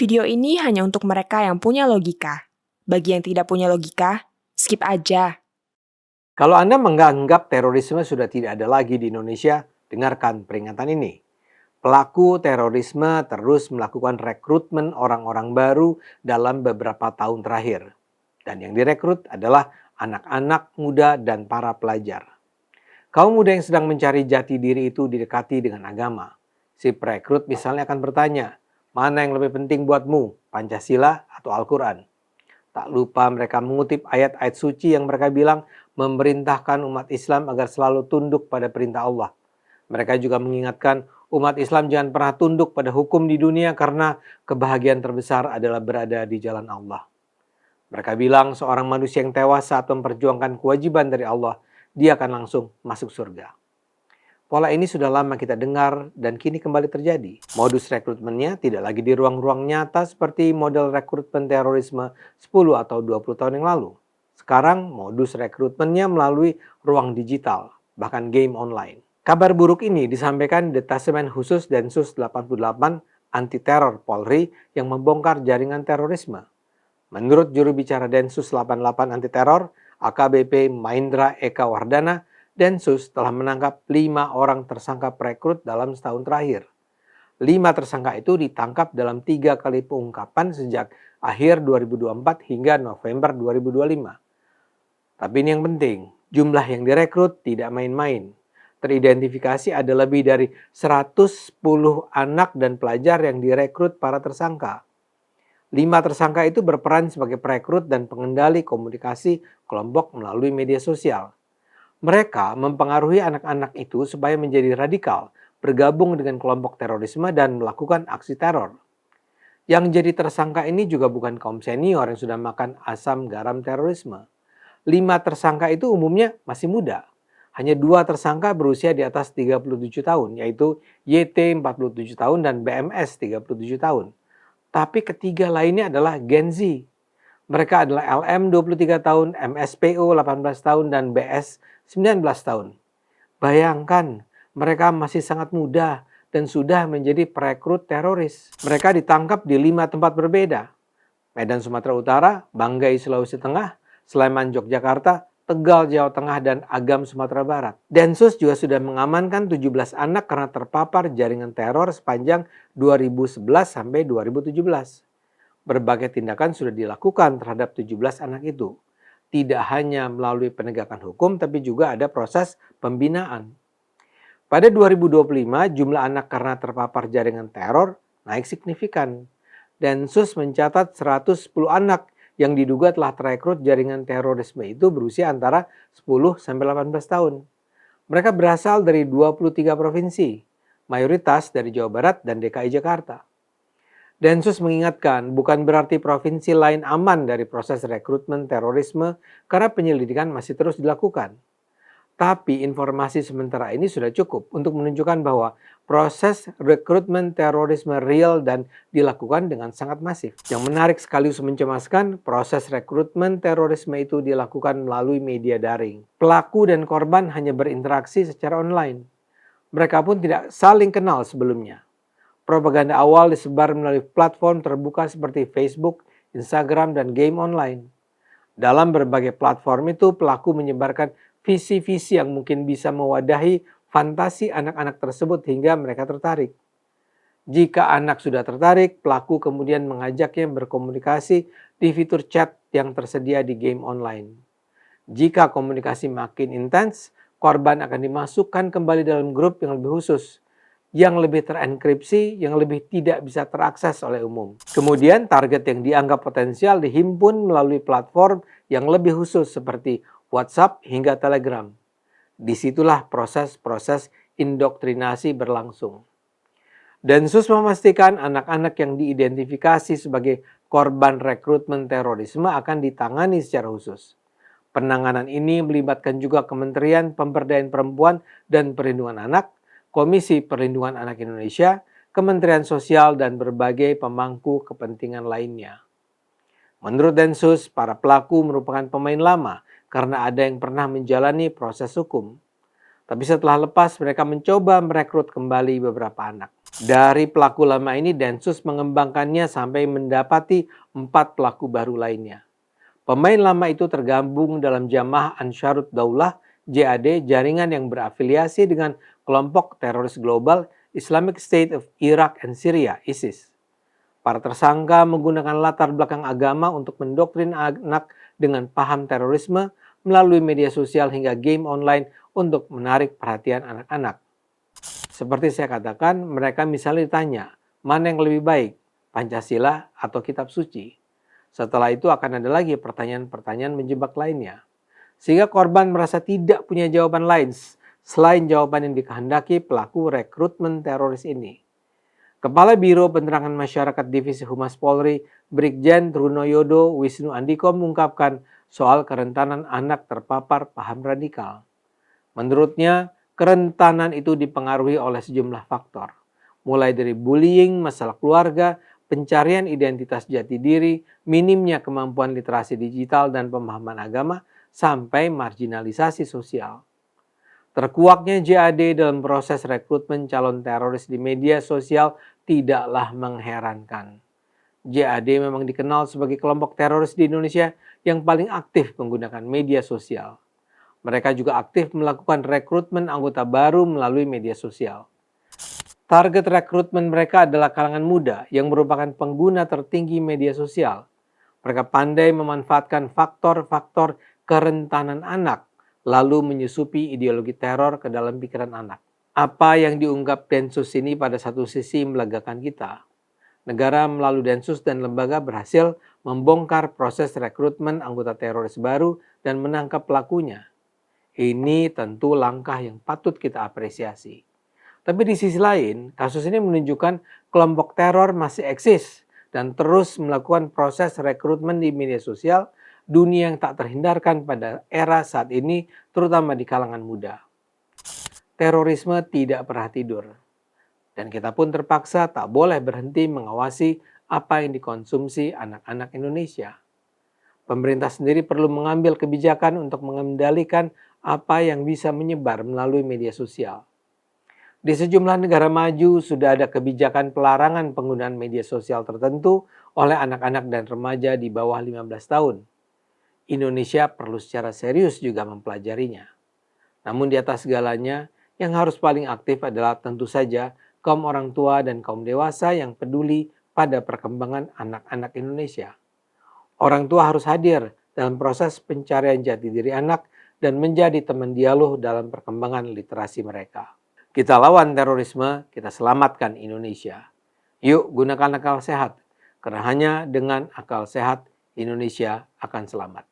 Video ini hanya untuk mereka yang punya logika. Bagi yang tidak punya logika, skip aja. Kalau Anda menganggap terorisme sudah tidak ada lagi di Indonesia, dengarkan peringatan ini. Pelaku terorisme terus melakukan rekrutmen orang-orang baru dalam beberapa tahun terakhir. Dan yang direkrut adalah anak-anak muda dan para pelajar. Kaum muda yang sedang mencari jati diri itu didekati dengan agama. Si perekrut misalnya akan bertanya, mana yang lebih penting buatmu, Pancasila atau Al-Quran? Tak lupa mereka mengutip ayat-ayat suci yang mereka bilang memerintahkan umat Islam agar selalu tunduk pada perintah Allah. Mereka juga mengingatkan umat Islam jangan pernah tunduk pada hukum di dunia karena kebahagiaan terbesar adalah berada di jalan Allah. Mereka bilang seorang manusia yang tewas saat memperjuangkan kewajiban dari Allah, dia akan langsung masuk surga. Pola ini sudah lama kita dengar dan kini kembali terjadi. Modus rekrutmennya tidak lagi di ruang-ruang nyata seperti model rekrutmen terorisme 10 atau 20 tahun yang lalu. Sekarang modus rekrutmennya melalui ruang digital, bahkan game online. Kabar buruk ini disampaikan Detasemen Khusus Densus 88 Anti Teror Polri yang membongkar jaringan terorisme. Menurut juru bicara Densus 88 Anti Teror, AKBP Maindra Eka Wardana, Densus telah menangkap 5 orang tersangka perekrut dalam setahun terakhir. 5 tersangka itu ditangkap dalam 3 kali pengungkapan sejak akhir 2024 hingga November 2025. Tapi ini yang penting, jumlah yang direkrut tidak main-main. Teridentifikasi ada lebih dari 110 anak dan pelajar yang direkrut para tersangka. 5 tersangka itu berperan sebagai perekrut dan pengendali komunikasi kelompok melalui media sosial. Mereka mempengaruhi anak-anak itu supaya menjadi radikal, bergabung dengan kelompok terorisme dan melakukan aksi teror. Yang jadi tersangka ini juga bukan kaum senior yang sudah makan asam garam terorisme. 5 tersangka itu umumnya masih muda. Hanya 2 tersangka berusia di atas 37 tahun, yaitu YT 47 tahun dan BMS 37 tahun. Tapi ketiga lainnya adalah Gen Z. Mereka adalah LM 23 tahun, MSPO 18 tahun, dan BS 19 tahun. Bayangkan, mereka masih sangat muda dan sudah menjadi perekrut teroris. Mereka ditangkap di 5 tempat berbeda. Medan Sumatera Utara, Banggai Sulawesi Tengah, Sleman Yogyakarta, Tegal Jawa Tengah, dan Agam Sumatera Barat. Densus juga sudah mengamankan 17 anak karena terpapar jaringan teror sepanjang 2011 sampai 2017. Berbagai tindakan sudah dilakukan terhadap 17 anak itu. Tidak hanya melalui penegakan hukum, tapi juga ada proses pembinaan. Pada 2025, jumlah anak karena terpapar jaringan teror naik signifikan. Densus mencatat 110 anak yang diduga telah terekrut jaringan terorisme itu berusia antara 10 sampai 18 tahun. Mereka berasal dari 23 provinsi, mayoritas dari Jawa Barat dan DKI Jakarta. Densus mengingatkan bukan berarti provinsi lain aman dari proses rekrutmen terorisme karena penyelidikan masih terus dilakukan. Tapi informasi sementara ini sudah cukup untuk menunjukkan bahwa proses rekrutmen terorisme real dan dilakukan dengan sangat masif. Yang menarik sekaligus mencemaskan, proses rekrutmen terorisme itu dilakukan melalui media daring. Pelaku dan korban hanya berinteraksi secara online. Mereka pun tidak saling kenal sebelumnya. Propaganda awal disebar melalui platform terbuka seperti Facebook, Instagram, dan game online. Dalam berbagai platform itu, pelaku menyebarkan visi-visi yang mungkin bisa mewadahi fantasi anak-anak tersebut hingga mereka tertarik. Jika anak sudah tertarik, pelaku kemudian mengajaknya berkomunikasi di fitur chat yang tersedia di game online. Jika komunikasi makin intens, korban akan dimasukkan kembali dalam grup yang lebih khusus, yang lebih terenkripsi, yang lebih tidak bisa terakses oleh umum. Kemudian target yang dianggap potensial dihimpun melalui platform yang lebih khusus seperti WhatsApp hingga Telegram. Disitulah proses-proses indoktrinasi berlangsung. Densus memastikan anak-anak yang diidentifikasi sebagai korban rekrutmen terorisme akan ditangani secara khusus. Penanganan ini melibatkan juga Kementerian Pemberdayaan Perempuan dan Perlindungan Anak, Komisi Perlindungan Anak Indonesia, Kementerian Sosial, dan berbagai pemangku kepentingan lainnya. Menurut Densus, para pelaku merupakan pemain lama karena ada yang pernah menjalani proses hukum. Tapi setelah lepas, mereka mencoba merekrut kembali beberapa anak. Dari pelaku lama ini, Densus mengembangkannya sampai mendapati 4 pelaku baru lainnya. Pemain lama itu tergabung dalam Jamaah Ansharut Daulah (JAD), jaringan yang berafiliasi dengan kelompok teroris global Islamic State of Iraq and Syria (ISIS). Para tersangka menggunakan latar belakang agama untuk mendoktrin anak dengan paham terorisme melalui media sosial hingga game online untuk menarik perhatian anak-anak. Seperti saya katakan, mereka misalnya ditanya, mana yang lebih baik, Pancasila atau kitab suci? Setelah itu akan ada lagi pertanyaan-pertanyaan menjebak lainnya. Sehingga korban merasa tidak punya jawaban lain selain jawaban yang dikehendaki pelaku rekrutmen teroris ini. Kepala Biro Penerangan Masyarakat Divisi Humas Polri, Brigjen Trunoyodo Wisnu Andiko mengungkapkan soal kerentanan anak terpapar paham radikal. Menurutnya, kerentanan itu dipengaruhi oleh sejumlah faktor, mulai dari bullying, masalah keluarga, pencarian identitas jati diri, minimnya kemampuan literasi digital dan pemahaman agama, sampai marginalisasi sosial. Terkuaknya JAD dalam proses rekrutmen calon teroris di media sosial tidaklah mengherankan. JAD memang dikenal sebagai kelompok teroris di Indonesia yang paling aktif menggunakan media sosial. Mereka juga aktif melakukan rekrutmen anggota baru melalui media sosial. Target rekrutmen mereka adalah kalangan muda yang merupakan pengguna tertinggi media sosial. Mereka pandai memanfaatkan faktor-faktor kerentanan anak, lalu menyusupi ideologi teror ke dalam pikiran anak. Apa yang diungkap Densus ini pada satu sisi melegakan kita. Negara melalui Densus dan lembaga berhasil membongkar proses rekrutmen anggota teroris baru dan menangkap pelakunya. Ini tentu langkah yang patut kita apresiasi. Tapi di sisi lain, kasus ini menunjukkan kelompok teror masih eksis dan terus melakukan proses rekrutmen di media sosial, dunia yang tak terhindarkan pada era saat ini, terutama di kalangan muda. Terorisme tidak pernah tidur, dan kita pun terpaksa tak boleh berhenti mengawasi apa yang dikonsumsi anak-anak Indonesia. Pemerintah sendiri perlu mengambil kebijakan untuk mengendalikan apa yang bisa menyebar melalui media sosial. Di sejumlah negara maju sudah ada kebijakan pelarangan penggunaan media sosial tertentu oleh anak-anak dan remaja di bawah 15 tahun. Indonesia perlu secara serius juga mempelajarinya. Namun di atas segalanya, yang harus paling aktif adalah tentu saja kaum orang tua dan kaum dewasa yang peduli pada perkembangan anak-anak Indonesia. Orang tua harus hadir dalam proses pencarian jati diri anak dan menjadi teman dialog dalam perkembangan literasi mereka. Kita lawan terorisme, kita selamatkan Indonesia. Yuk gunakan akal sehat, karena hanya dengan akal sehat Indonesia akan selamat.